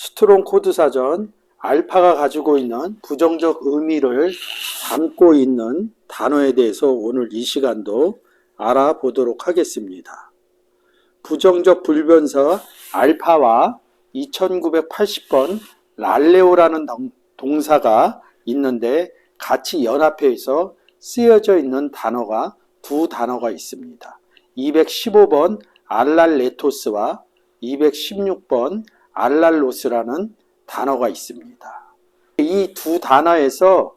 스트롱 코드 사전 알파가 가지고 있는 부정적 의미를 담고 있는 단어에 대해서 오늘 이 시간도 알아보도록 하겠습니다. 부정적 불변사 알파와 2980번 랄레오라는 동사가 있는데 같이 연합해서 쓰여져 있는 단어가 두 단어가 있습니다. 215번 알랄레토스와 216번 알랄로스라는 단어가 있습니다. 이 두 단어에서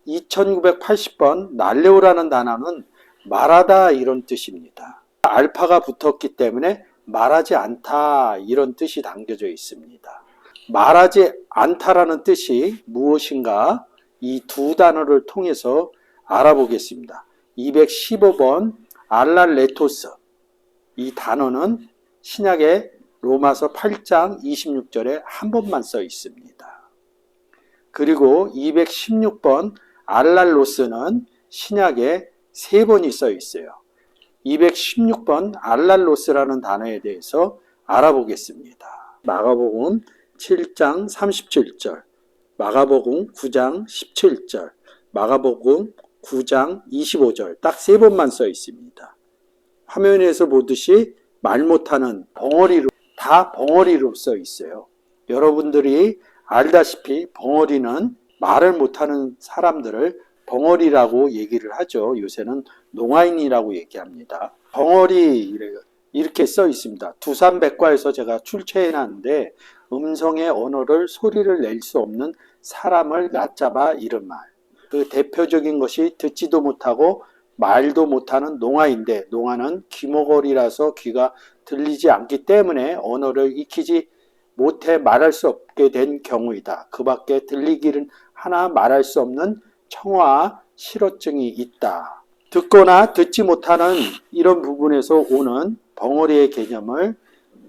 2980번 랄레오라는 단어는 말하다 이런 뜻입니다. 알파가 붙었기 때문에 말하지 않다 이런 뜻이 담겨져 있습니다. 말하지 않다라는 뜻이 무엇인가 이 두 단어를 통해서 알아보겠습니다. 215번 알랄레토스, 이 단어는 신약의 로마서 8장 26절에 한 번만 써 있습니다. 그리고 216번 알랄로스는 신약에 세 번이 써 있어요. 216번 알랄로스라는 단어에 대해서 알아보겠습니다. 마가복음 7장 37절, 마가복음 9장 17절, 마가복음 9장 25절 딱 세 번만 써 있습니다. 화면에서 보듯이 말 못하는 벙어리로 다 벙어리로 써 있어요. 여러분들이 알다시피 벙어리는 말을 못하는 사람들을 벙어리라고 얘기를 하죠. 요새는 농아인이라고 얘기합니다. 벙어리 이렇게 써 있습니다. 두산백과에서 제가 출처해놨는데 음성의 언어를 소리를 낼 수 없는 사람을 얕잡아 이른 말. 그 대표적인 것이 듣지도 못하고 말도 못하는 농아인데 농아는 귀머거리라서 귀가 들리지 않기 때문에 언어를 익히지 못해 말할 수 없게 된 경우이다. 그 밖에 들리기는 하나 말할 수 없는 청아 실어증이 있다. 듣거나 듣지 못하는 이런 부분에서 오는 벙어리의 개념을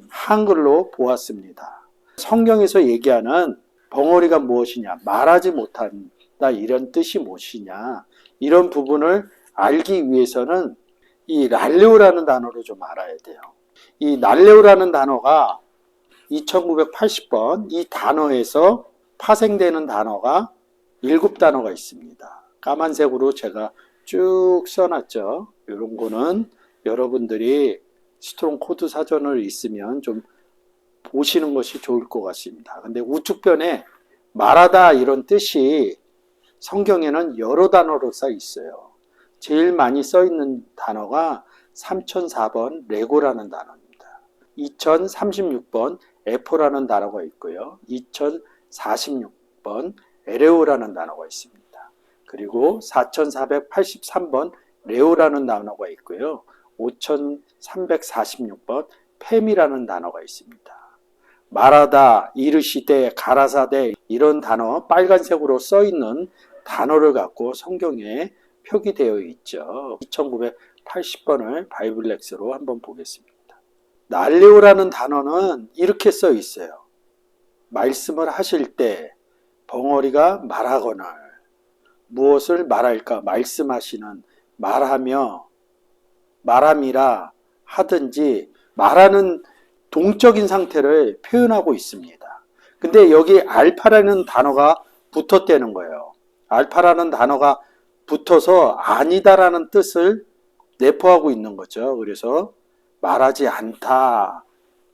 한글로 보았습니다. 성경에서 얘기하는 벙어리가 무엇이냐, 말하지 못한다 이런 뜻이 무엇이냐, 이런 부분을 알기 위해서는 이 랄레오라는 단어를 좀 알아야 돼요. 이 랄레오라는 단어가 2980번 이 단어에서 파생되는 단어가 7단어가 있습니다. 까만색으로 제가 쭉 써놨죠. 이런 거는 여러분들이 스트롱 코드 사전을 있으면 좀 보시는 것이 좋을 것 같습니다. 근데 우측편에 말하다 이런 뜻이 성경에는 여러 단어로 써 있어요. 제일 많이 써 있는 단어가 3004번 레고라는 단어입니다. 2036번 에포라는 단어가 있고요. 2046번 에레오라는 단어가 있습니다. 그리고 4483번 레오라는 단어가 있고요. 5346번 팸이라는 단어가 있습니다. 말하다, 이르시되, 가라사대 이런 단어 빨간색으로 써 있는 단어를 갖고 성경에 표기되어 있죠. 2980번을 바이블렉스로 한번 보겠습니다. 랄레오라는 단어는 이렇게 써 있어요. 말씀을 하실 때 벙어리가 말하거늘 무엇을 말할까 말씀하시는 말하며 말함이라 하든지 말하는 동적인 상태를 표현하고 있습니다. 근데 여기 알파라는 단어가 붙었다는 거예요. 알파라는 단어가 붙어서 아니다라는 뜻을 내포하고 있는 거죠. 그래서 말하지 않다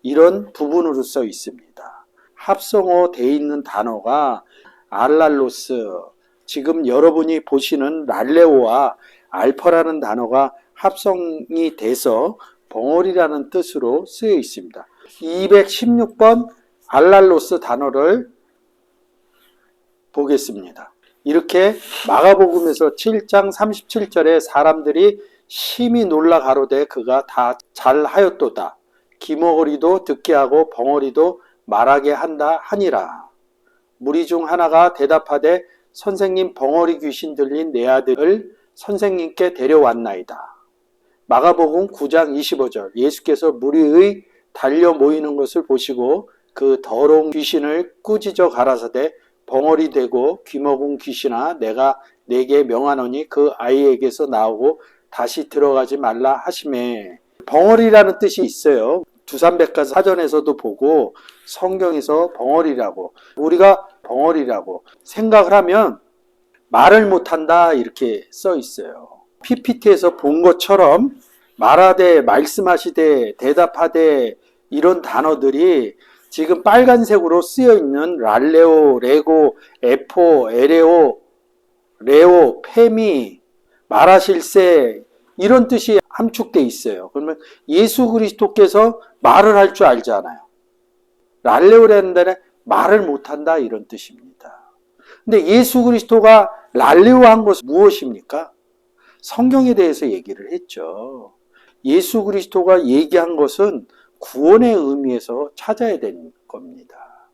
이런 부분으로 써 있습니다. 합성어 돼 있는 단어가 알랄로스, 지금 여러분이 보시는 랄레오와 알파라는 단어가 합성이 돼서 벙어리라는 뜻으로 쓰여 있습니다. 216번 알랄로스 단어를 보겠습니다. 이렇게 마가복음에서 7장 37절에 사람들이 심히 놀라 가로되 그가 다 잘하였도다. 귀머거리도 듣게 하고 벙어리도 말하게 한다 하니라. 무리 중 하나가 대답하되 선생님, 벙어리 귀신 들린 내 아들을 선생님께 데려왔나이다. 마가복음 9장 25절 예수께서 무리의 달려 모이는 것을 보시고 그 더러운 귀신을 꾸짖어 가라사대 벙어리 되고 귀먹은 귀신아, 내가 내게 명하노니 그 아이에게서 나오고 다시 들어가지 말라 하시매. 벙어리라는 뜻이 있어요. 두산백과사 사전에서도 보고 성경에서 벙어리라고, 우리가 벙어리라고 생각을 하면 말을 못한다 이렇게 써 있어요. PPT에서 본 것처럼 말하되, 말씀하시되, 대답하되 이런 단어들이 지금 빨간색으로 쓰여 있는 랄레오, 레고, 에포, 에레오, 레오, 페미, 말하실세 이런 뜻이 함축되어 있어요. 그러면 예수 그리스도께서 말을 할 줄 알잖아요. 랄레오라는 데는 말을 못한다 이런 뜻입니다. 근데 예수 그리스도가 랄레오 한 것은 무엇입니까? 성경에 대해서 얘기를 했죠. 예수 그리스도가 얘기한 것은 구원의 의미에서 찾아야 되는 겁니다.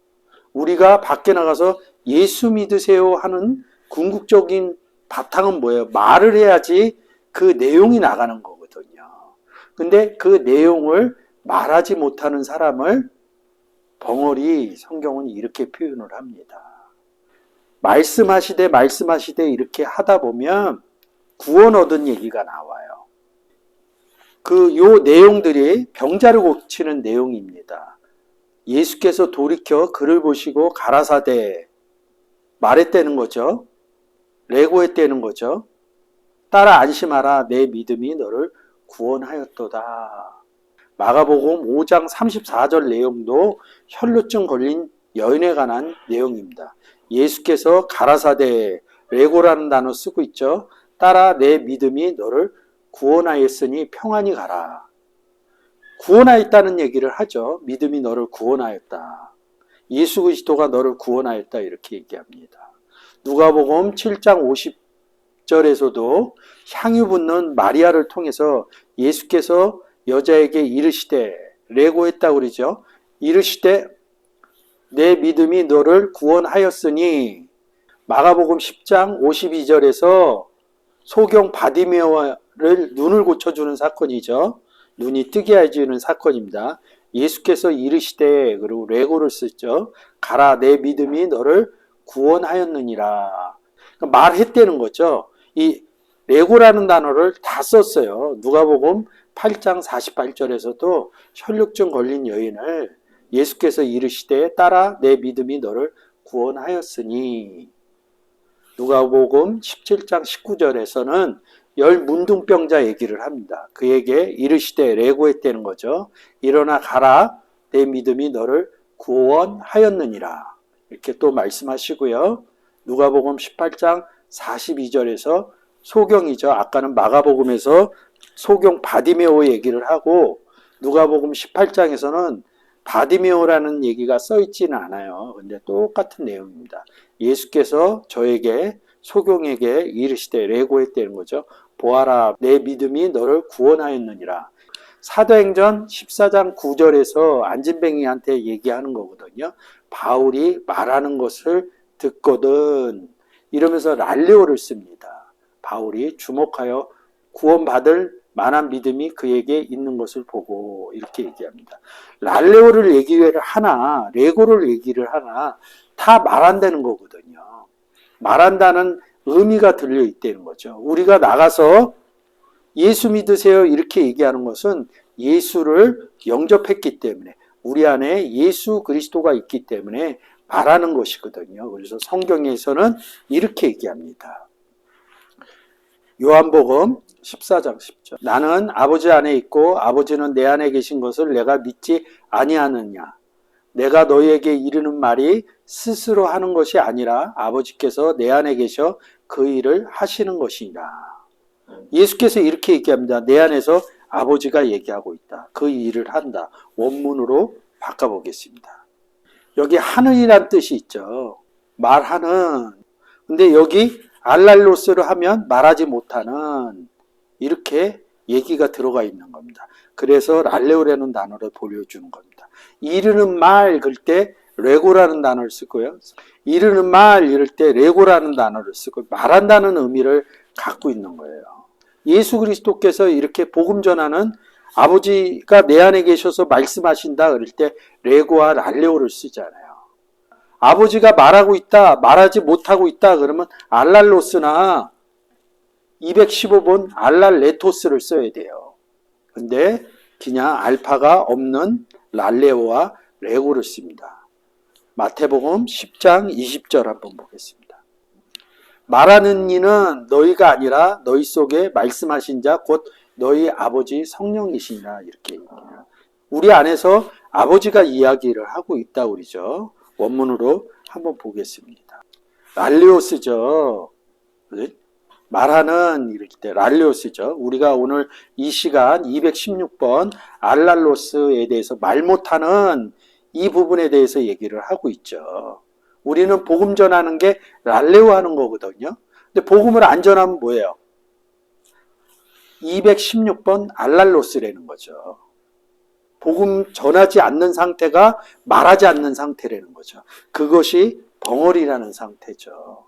우리가 밖에 나가서 예수 믿으세요 하는 궁극적인 바탕은 뭐예요? 말을 해야지 그 내용이 나가는 거거든요. 근데 그 내용을 말하지 못하는 사람을 벙어리 성경은 이렇게 표현을 합니다. 말씀하시되 말씀하시되 이렇게 하다 보면 구원 얻은 얘기가 나와요. 요 내용들이 병자를 고치는 내용입니다. 예수께서 돌이켜 그를 보시고 가라사대 말했다는 거죠. 레고했다는 거죠. 따라 안심하라 내 믿음이 너를 구원하였도다. 마가복음 5장 34절 내용도 혈루증 걸린 여인에 관한 내용입니다. 예수께서 가라사대 레고라는 단어 쓰고 있죠. 따라 내 믿음이 너를 구원하였으니 평안히 가라. 구원하였다는 얘기를 하죠. 믿음이 너를 구원하였다. 예수 그리스도가 너를 구원하였다 이렇게 얘기합니다. 누가복음 7장 50절에서도 향유 붓는 마리아를 통해서 예수께서 여자에게 이르시되 레고했다고 그러죠. 이르시되 내 믿음이 너를 구원하였으니 마가복음 10장 52절에서 소경 바디메오를 눈을 고쳐주는 사건이죠. 눈이 뜨게 해주는 사건입니다. 예수께서 이르시되 그리고 레고를 쓰죠. 가라 내 믿음이 너를 구원하였느니라. 그러니까 말했다는 거죠. 이 레고라는 단어를 다 썼어요. 누가복음 8장 48절에서도 혈루증 걸린 여인을 예수께서 이르시되 따라 내 믿음이 너를 구원하였으니 누가복음 17장 19절에서는 열문둥병자 얘기를 합니다. 그에게 이르시되 레고했다는 거죠. 일어나 가라 내 믿음이 너를 구원하였느니라. 이렇게 또 말씀하시고요. 누가복음 18장 42절에서 소경이죠. 아까는 마가복음에서 소경 바디메오 얘기를 하고 누가복음 18장에서는 바디메오라는 얘기가 써 있지는 않아요. 근데 똑같은 내용입니다. 예수께서 저에게 소경에게 이르시되 레고했다는 거죠. 보아라 내 믿음이 너를 구원하였느니라. 사도행전 14장 9절에서 안진뱅이한테 얘기하는 거거든요. 바울이 말하는 것을 듣거든 이러면서 랄레오를 씁니다. 바울이 주목하여 구원받을 만한 믿음이 그에게 있는 것을 보고 이렇게 얘기합니다. 랄레오를 얘기를 하나 레고를 얘기를 하나 다 말한다는 거거든요. 말한다는 의미가 들려있다는 거죠. 우리가 나가서 예수 믿으세요 이렇게 얘기하는 것은 예수를 영접했기 때문에 우리 안에 예수 그리스도가 있기 때문에 말하는 것이거든요. 그래서 성경에서는 이렇게 얘기합니다. 요한복음 14장 10절 나는 아버지 안에 있고 아버지는 내 안에 계신 것을 내가 믿지 아니하느냐. 내가 너희에게 이르는 말이 스스로 하는 것이 아니라 아버지께서 내 안에 계셔 그 일을 하시는 것이니라. 예수께서 이렇게 얘기합니다. 내 안에서 아버지가 얘기하고 있다. 그 일을 한다. 원문으로 바꿔보겠습니다. 여기 하는이란 뜻이 있죠. 말하는. 근데 여기 알랄로스를 하면 말하지 못하는 이렇게 얘기가 들어가 있는 겁니다. 그래서 랄레오라는 단어를 보여주는 겁니다. 이르는 말 그럴 때 레고라는 단어를 쓰고요. 이르는 말 이럴 때 레고라는 단어를 쓰고 말한다는 의미를 갖고 있는 거예요. 예수 그리스도께서 이렇게 복음 전하는 아버지가 내 안에 계셔서 말씀하신다 그럴 때 레고와 랄레오를 쓰잖아요. 아버지가 말하고 있다, 말하지 못하고 있다 그러면 알랄로스나 215번 알랄레토스를 써야 돼요. 근데 그냥 알파가 없는 랄레오와 레고르스입니다. 마태복음 10장 20절 한번 보겠습니다. 말하는 이는 너희가 아니라 너희 속에 말씀하신 자 곧 너희 아버지 성령이시니라 이렇게 얘기해요. 우리 안에서 아버지가 이야기를 하고 있다 그러죠. 원문으로 한번 보겠습니다. 랄레오스죠. 말하는 이럴 때 랄레오스죠. 우리가 오늘 이 시간 216번 알랄로스에 대해서 말 못하는 이 부분에 대해서 얘기를 하고 있죠. 우리는 복음 전하는 게 랄레오 하는 거거든요. 근데 복음을 안 전하면 뭐예요? 216번 알랄로스라는 거죠. 복음 전하지 않는 상태가 말하지 않는 상태라는 거죠. 그것이 벙어리라는 상태죠.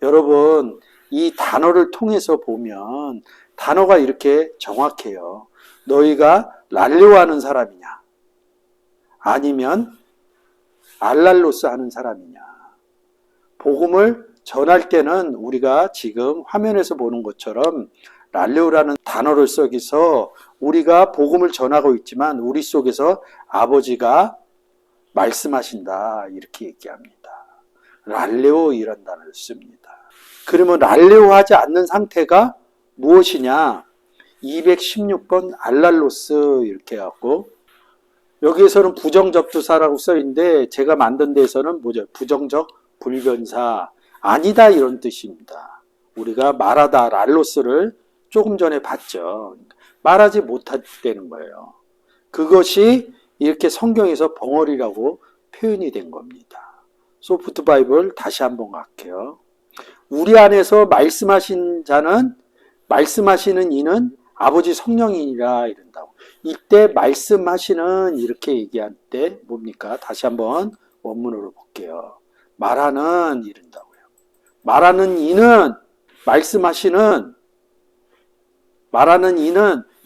여러분, 이 단어를 통해서 보면 단어가 이렇게 정확해요. 너희가 랄레오 하는 사람이냐? 아니면 알랄로스 하는 사람이냐? 복음을 전할 때는 우리가 지금 화면에서 보는 것처럼 랄레오라는 단어를 써서 우리가 복음을 전하고 있지만 우리 속에서 아버지가 말씀하신다 이렇게 얘기합니다. 랄레오 이런 단어를 씁니다. 그러면 랄레오 하지 않는 상태가 무엇이냐? 216번 알랄로스 이렇게 해갖고 여기에서는 부정접두사라고 써있는데 제가 만든 데에서는 뭐죠? 부정적 불변사 아니다 이런 뜻입니다. 우리가 말하다 랄로스를 조금 전에 봤죠. 말하지 못했다는 거예요. 그것이 이렇게 성경에서 벙어리라고 표현이 된 겁니다. 소프트 바이블 다시 한번 갈게요. 우리 안에서 말씀하신 자는 말씀하시는 이는 아버지 성령이니라 이른다고. 이때 말씀하시는 이렇게 얘기할 때 뭡니까? 다시 한번 원문으로 볼게요. 말하는 이른다고요. 말하는 이는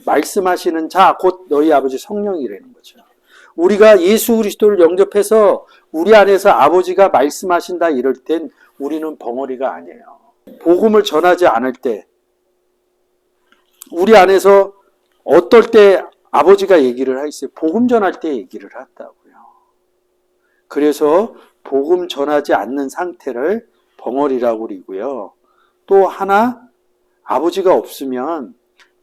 말씀하시는 자 곧 너희 아버지 성령이라는 거죠. 우리가 예수 그리스도를 영접해서 우리 안에서 아버지가 말씀하신다 이럴 땐 우리는 벙어리가 아니에요. 복음을 전하지 않을 때 우리 안에서 어떨 때 아버지가 얘기를 하겠어요? 복음 전할 때 얘기를 한다고요. 그래서 복음 전하지 않는 상태를 벙어리라고 그러고요. 또 하나 아버지가 없으면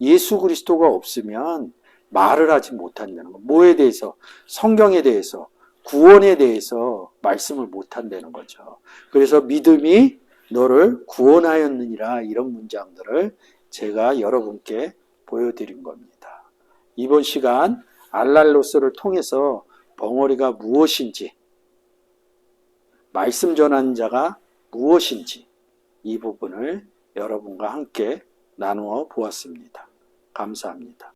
예수 그리스도가 없으면 말을 하지 못한다는 거. 뭐에 대해서? 성경에 대해서, 구원에 대해서 말씀을 못한다는 거죠. 그래서 믿음이 너를 구원하였느니라 이런 문장들을 제가 여러분께 보여드린 겁니다. 이번 시간 알랄로스를 통해서 벙어리가 무엇인지, 말씀 전하는 자가 무엇인지 이 부분을 여러분과 함께 나누어 보았습니다. 감사합니다.